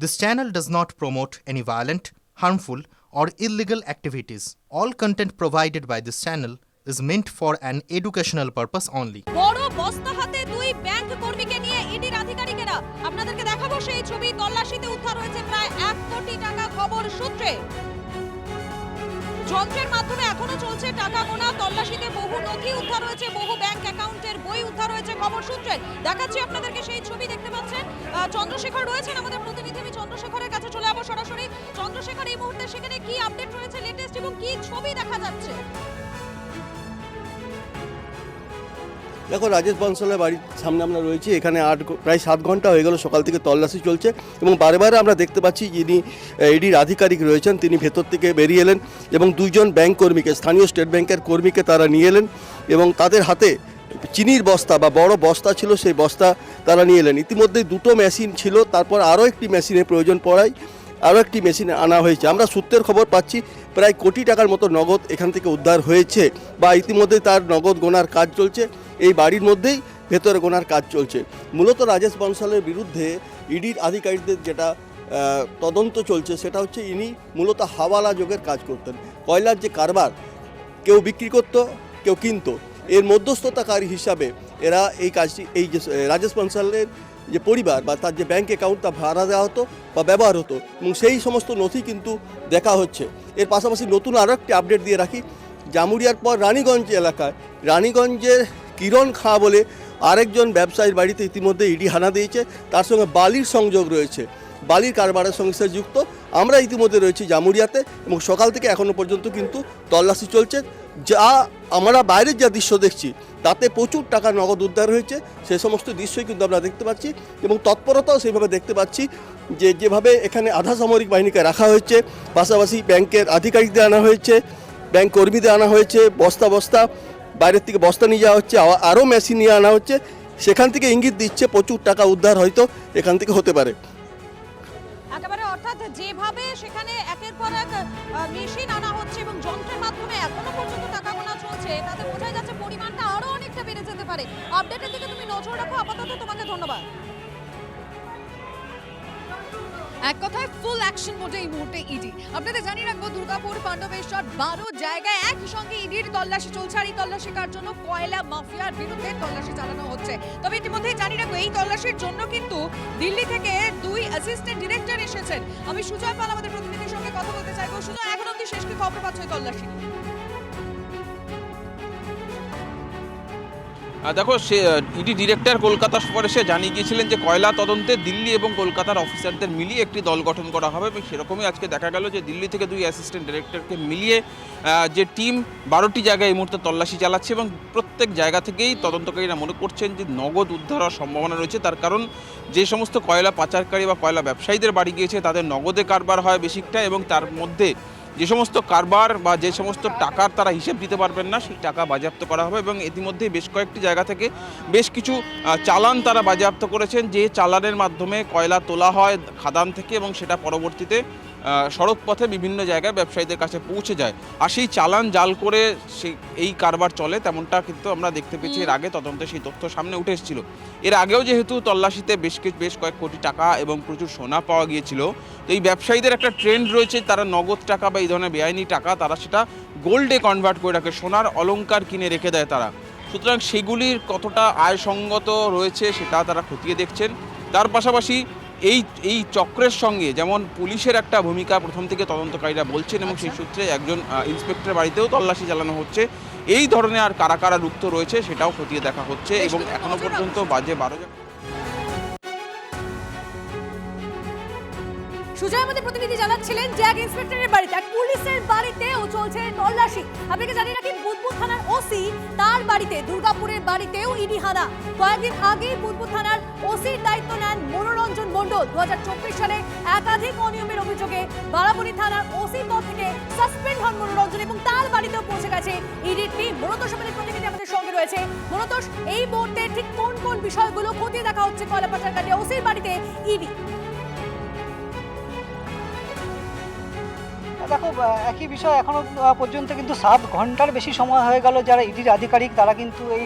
This channel does not promote any violent, harmful, or illegal activities. All content provided by this channel is meant for an educational purpose only. বড় বস্তা হাতে দুই bank কর্মীকে নিয়ে ইডির আধিকারিকেরা আপনাদেরকে দেখাবো সেই ছবি। তল্লাশিতে উদ্ধার হয়েছে প্রায় 1 কোটি টাকা খবর সূত্রে। যন্ত্রের মাধ্যমে এখনো চলছে টাকা গোনা। তল্লাশিতে বহু নথি উদ্ধার হয়েছে, বহু ব্যাংক অ্যাকাউন্টের বই উদ্ধার হয়েছে খবর সূত্রে। দেখাচ্ছি আপনাদেরকে সেই ছবি, দেখতে পাচ্ছেন চন্দ্রশেখর রয়েছেন আমাদের প্রতিনিধি। আমি চন্দ্রশেখরের কাছে চলে যাবো সরাসরি। চন্দ্রশেখর, এই মুহূর্তে সেখানে কি আপডেট রয়েছে লেটেস্ট এবং কি ছবি দেখা যাচ্ছে? দেখো, রাজেশ বনসলের বাড়ির সামনে আমরা রয়েছি। এখানে প্রায় 7 ঘন্টা হয়ে গেল সকাল থেকে তল্লাশি চলছে এবং বারে বারে আমরা দেখতে পাচ্ছি যিনি ইডির আধিকারিক রয়েছেন তিনি ভেতর থেকে বেরিয়ে এলেন এবং 2 জন ব্যাংক কর্মীকে, স্থানীয় স্টেট ব্যাংকের কর্মীকে তারা নিয়ে এলেন এবং তাদের হাতে চিনির বস্তা বা বড় বস্তা ছিল, সেই বস্তা তারা নিয়ে এলেন। ইতিমধ্যে 2টো মেশিন ছিল, তারপর আরও একটি মেশিনের প্রয়োজন পড়ায় আরও একটি মেশিন আনা হয়েছে। আমরা সূত্রের খবর পাচ্ছি প্রায় কোটি টাকার মতো নগদ এখান থেকে উদ্ধার হয়েছে বা ইতিমধ্যে তার নগদ গোনার কাজ চলছে। এই বাড়ির মধ্যেই ভেতরে গোনার কাজ চলছে। মূলত রাজেশ বনসলের বিরুদ্ধে ইডির আধিকারিকদের যেটা তদন্ত চলছে সেটা হচ্ছে ইনি মূলত হাওয়ালা যোগের কাজ করতেন। কয়লার যে কারবার, কেউ বিক্রি করত, কেউ কিনত, এর মধ্যস্থতাকারী হিসাবে এরা এই কাজটি, এই যে রাজেশ বনসলের যে পরিবার বা তার যে ব্যাংক অ্যাকাউন্ট তা ভাড়া দেওয়া হতো বা ব্যবহার হতো এবং সেই সমস্ত নথি কিন্তু দেখা হচ্ছে। এর পাশাপাশি নতুন আরও একটি আপডেট দিয়ে রাখি, জামুরিয়ার পর রানীগঞ্জ এলাকায়, রানীগঞ্জের কিরণ খাঁ বলে আরেকজন ব্যবসায়ীর বাড়িতে ইতিমধ্যে ইডি হানা দিয়েছে। তার সঙ্গে বালির সংযোগ রয়েছে, বালির কারবারের সঙ্গে সে যুক্ত। আমরা ইতিমধ্যে রয়েছি জামুরিয়াতে এবং সকাল থেকে এখনও পর্যন্ত কিন্তু তল্লাশি চলছে। যা আমরা বাইরের যা দৃশ্য দেখছি তাতে প্রচুর টাকা নগদ উদ্ধার হয়েছে, সে সমস্ত দৃশ্যই কিন্তু আমরা দেখতে পাচ্ছি এবং তৎপরতাও সেইভাবে দেখতে পাচ্ছি যে যেভাবে এখানে আধা সামরিক বাহিনীকে রাখা হয়েছে, পাশাপাশি ব্যাংকের আধিকারিকদের আনা হয়েছে, ব্যাংক কর্মীদের আনা হয়েছে, বস্তা বস্তা বাইরের থেকে বস্তা নিয়ে যাওয়া হচ্ছে, আরও মেশিন নিয়ে আনা হচ্ছে। সেখান থেকে ইঙ্গিত দিচ্ছে প্রচুর টাকা উদ্ধার হয়তো এখান থেকে হতে পারে। একেবারে, অর্থাৎ যেভাবে সেখানে একের পর এক মেশিন আনা হচ্ছে এবং যন্ত্রের মাধ্যমে এখনো পর্যন্ত টাকা গোনা চলছে, তাতে বোঝা যাচ্ছে পরিমাণটা আরো অনেকটা বেড়ে যেতে পারে। আপডেটের দিকে তুমি নজর রাখো। আপাতত তোমাকে ধন্যবাদ। এক কথায় ফুল অ্যাকশন মোডে এই মুহূর্তে ইডি। আপনাদের জানিয়ে রাখবো, দুর্গাপুর, পাণ্ডবেশ্বর, 12 জায়গায় একই সঙ্গে ইডির তল্লাশি চলছে। আর এই তল্লাশি কার জন্য? কয়লা মাফিয়ার বিরুদ্ধে তল্লাশি চালানো হচ্ছে। তবে ইতিমধ্যেই জানিয়ে রাখবো, এই তল্লাশির জন্য কিন্তু দিল্লি থেকে 2 অ্যাসিস্ট্যান্ট ডিরেক্টর এসেছেন। আমি সুজয় পাল আমাদের প্রতিনিধির সঙ্গে কথা বলতে চাইবো। সুজয়, এখন অবধি শেষ কি খবর পাচ্ছ এই তল্লাশি? দেখো, সে ইডি ডিরেক্টর কলকাতা সফরে এসে জানিয়ে গিয়েছিলেন যে কয়লা তদন্তে দিল্লি এবং কলকাতার অফিসারদের মিলিয়ে একটি দল গঠন করা হবে এবং সেরকমই আজকে দেখা গেল যে দিল্লি থেকে 2 অ্যাসিস্ট্যান্ট ডিরেক্টরকে মিলিয়ে যে টিম 12টি জায়গায় এই মুহূর্তে তল্লাশি চালাচ্ছে এবং প্রত্যেক জায়গা থেকেই তদন্তকারীরা মনে করছেন যে নগদ উদ্ধার হওয়ার সম্ভাবনা রয়েছে। তার কারণ, যে সমস্ত কয়লা পাচারকারী বা কয়লা ব্যবসায়ীদের বাড়ি গিয়েছে তাদের নগদে কারবার হয় বেশিকটা এবং তার মধ্যে যে সমস্ত কারবার বা যে সমস্ত টাকার তারা হিসেব দিতে পারবেন না সেই টাকা বাজেয়াপ্ত করা হবে এবং ইতিমধ্যে বেশ কয়েকটি জায়গা থেকে বেশ কিছু চালান তারা বাজেয়াপ্ত করেছেন, যে চালানের মাধ্যমে কয়লা তোলা হয় খাদান থেকে এবং সেটা পরবর্তীতে সড়ক পথে বিভিন্ন জায়গায় ব্যবসায়ীদের কাছে পৌঁছে যায়। আর সেই চালান জাল করে এই কারবার চলে, তেমনটা কিন্তু আমরা দেখতে পেয়েছি এর আগে তদন্তে সেই তথ্য সামনে উঠে এসেছিল। এর আগেও যেহেতু তল্লাশিতে বেশ কয়েক কোটি টাকা এবং প্রচুর সোনা পাওয়া গিয়েছিল, তো এই ব্যবসায়ীদের একটা ট্রেন্ড রয়েছে, তারা নগদ টাকা বা এই ধরনের বেআইনি টাকা তারা সেটা গোল্ডে কনভার্ট করে রাখে, সোনার অলংকার কিনে রেখে দেয় তারা। সুতরাং সেগুলির কতটা আয়সঙ্গত রয়েছে সেটা তারা খতিয়ে দেখছেন। তার পাশাপাশি এই চক্রের সঙ্গে যেমন পুলিশের একটা ভূমিকা প্রথম থেকে তদন্তকারীরা বলছেন এবং সেই সূত্রে একজন ইন্সপেক্টরের বাড়িতেও তল্লাশি চালানো হচ্ছে। এই ধরনের আর কারা কারা যুক্ত রয়েছে সেটাও খতিয়ে দেখা হচ্ছে এবং এখনো পর্যন্ত বাজে 12। সুজয় আমাদের প্রতিনিধি জানাচ্ছিলেন যে এক ইন্সপেক্টরের বাড়িতে, এক পুলিশের বাড়িতেও চলছে তল্লাশি। আপনাকে জানিয়ে রাখি, বুদবুদ থানার ওসি তার বাড়িতে, দুর্গাপুরের বাড়িতেও ইডি হানা। কয়েকদিন আগেই বুদবুদ থানার ওসির দায়িত্ব নেন মনোরঞ্জন মণ্ডল। 2024 সালে একাধিক অনিয়মের অভিযোগে বারাবণী থানার ওসি পদ থেকে সাসপেন্ড হন মনোরঞ্জন এবং তার বাড়িতেও পৌঁছে গেছে ইডির টিম। মনোতোষ আমাদের প্রতিনিধি আমাদের সঙ্গে রয়েছে। মনোতোষ, এই মুহূর্তে ঠিক কোন কোন বিষয়গুলো খতিয়ে দেখা হচ্ছে কয়লা পাচারকারী ওসির বাড়িতে ইডি? দেখো একই বিষয় এখনো পর্যন্ত কিন্তু 7 ঘন্টার বেশি সময় হয়ে গেল যারা ইডির আধিকারিক তারা কিন্তু এই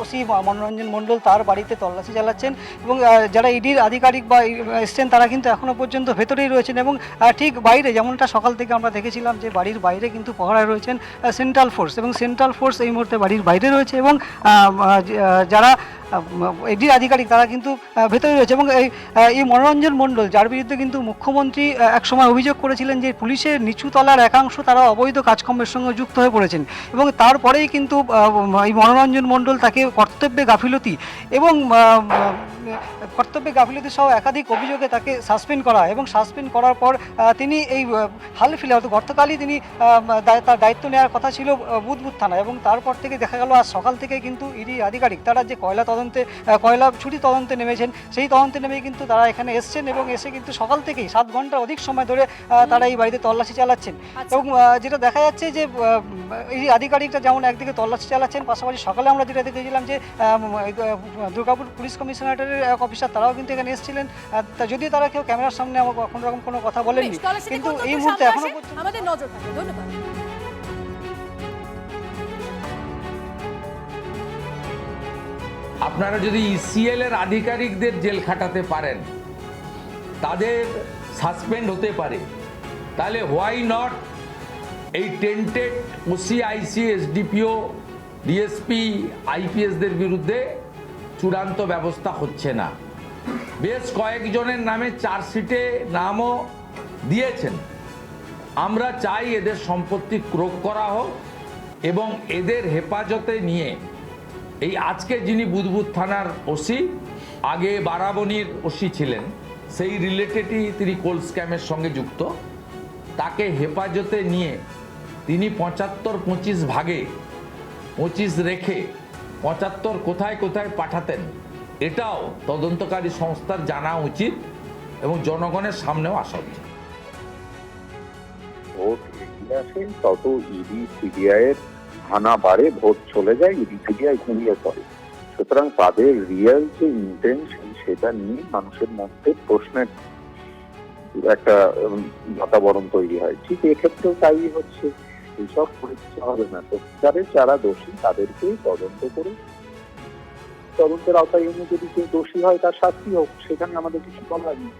ওসি মনোরঞ্জন মণ্ডল তার বাড়িতে তল্লাশি চালাচ্ছেন এবং যারা ইডির আধিকারিক বা এসছেন তারা কিন্তু এখনো পর্যন্ত ভেতরেই রয়েছেন এবং ঠিক বাইরে যেমনটা সকাল থেকে আমরা দেখেছিলাম যে বাড়ির বাইরে কিন্তু পহরায় রয়েছেন সেন্ট্রাল ফোর্স এবং সেন্ট্রাল ফোর্স এই মুহূর্তে বাড়ির বাইরে রয়েছে এবং যারা ইডির আধিকারিক তারা কিন্তু ভেতরে রয়েছে এবং এই মনোরঞ্জন মণ্ডল যার বিরুদ্ধে কিন্তু মুখ্যমন্ত্রী একসময় অভিযোগ করেছিলেন যে পুলিশের নিচু তলার একাংশ তারা অবৈধ কাজকর্মের সঙ্গে যুক্ত হয়ে পড়েছেন এবং তারপরেই কিন্তু এই মনোরঞ্জন মণ্ডল তাকে কর্তব্যে গাফিলতি এবং কর্তব্যে গাফিলতি সহ একাধিক অভিযোগে তাকে সাসপেন্ড করা হয় এবং সাসপেন্ড করার পর তিনি এই হাল ফিলে গতকালই তিনি তার দায়িত্ব নেওয়ার কথা ছিল বুদবুদ থানায় এবং তারপর থেকে দেখা গেল আজ সকাল থেকে কিন্তু ইডি আধিকারিক তারা যে কয়লা চুরি তদন্তে নেমেছেন সেই তদন্তে নেমে কিন্তু তারা এখানে এসছেন এবং এসে কিন্তু সকাল থেকেই 7 ঘন্টা অধিক সময় ধরে তারা এই বাড়িতে তল্লাশি চালাচ্ছেন এবং যেটা দেখা যাচ্ছে যে এই আধিকারিকরা যেমন একদিকে তল্লাশি চালাচ্ছেন পাশাপাশি সকালে আমরা যেটা দেখেছিলাম যে দুর্গাপুর পুলিশ কমিশনারেটের এক অফিসার তারাও কিন্তু এখানে এসেছিলেন যদিও তারা কেউ ক্যামেরার সামনে কোনো রকম কোনো কথা বলেননি কিন্তু এই মুহূর্তে এখনো পর্যন্ত আমাদের নজর থাকে। ধন্যবাদ। আপনারা যদি ইসিএল এর আধিকারিকদের জেল খাটাতে পারেন তাদের সাসপেন্ড হতে পারে তাহলে হোয়াই নট এই tainted OC IC SDPO DSP আইপিএসদের বিরুদ্ধে চূড়ান্ত ব্যবস্থা হচ্ছে না। বেশ কয়েকজনের নামে চার্জশিটে নামও দিয়েছেন। আমরা চাই এদের সম্পত্তি ক্রোক করা হোক এবং এদের হেফাজতে নিয়ে এই আজকে যিনি বুদবুদ থানার ওসি আগে বারাবণীর ওসি ছিলেন সেই রিলেটেডই তিনি কোল স্ক্যামের সঙ্গে যুক্ত তাকে হেফাজতে নিয়ে তিনি 75-25 ভাগে 25 রেখে 75 কোথায় কোথায় পাঠাতেন এটাও তদন্তকারী সংস্থার জানা উচিত এবং জনগণের সামনেও আসা উচিত। ভোট এগিয়ে আসে তত ইডি সিবিআই এর হানা বাড়ে, ভোট চলে যায়, ইডি সিবিআই ঘুমিয়ে পড়ে। সুতরাং তাদের রিয়েল যে ইন্টেনশন সেটা নিয়ে মানুষের মধ্যে প্রশ্নের একটা বাতাবরণ তৈরি হয়। ঠিক এক্ষেত্রেও তাই হচ্ছে। এইসব পরিস্থিতি হবে না। সত্যিকারের যারা দোষী তাদেরকেই তদন্ত করে তদন্তের আওতায় এনে যদি কেউ দোষী হয় তার শাস্তি হোক, সেখানে আমাদের কিছু বলার নেই।